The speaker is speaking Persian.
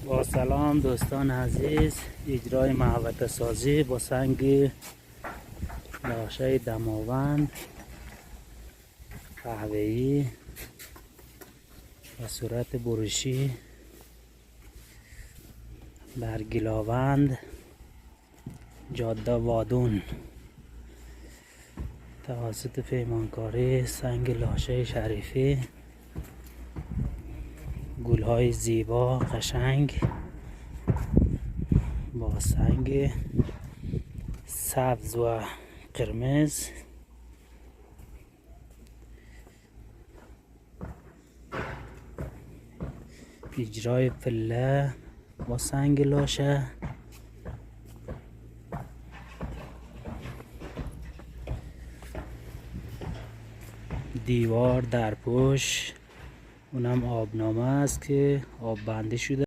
با سلام دوستان عزیز، اجرای محوطه سازی با سنگ لاشه دماوند قهوه‌ای و صورت برشی در گلاوند جاده وادون توسط پیمانکاری سنگ لاشه شریفی. گل‌های زیبا قشنگ با سنگ سبز و قرمز. اجرای پله با سنگ لاشه. دیوار در پشت اونم آبنامه است که آب بندی شده.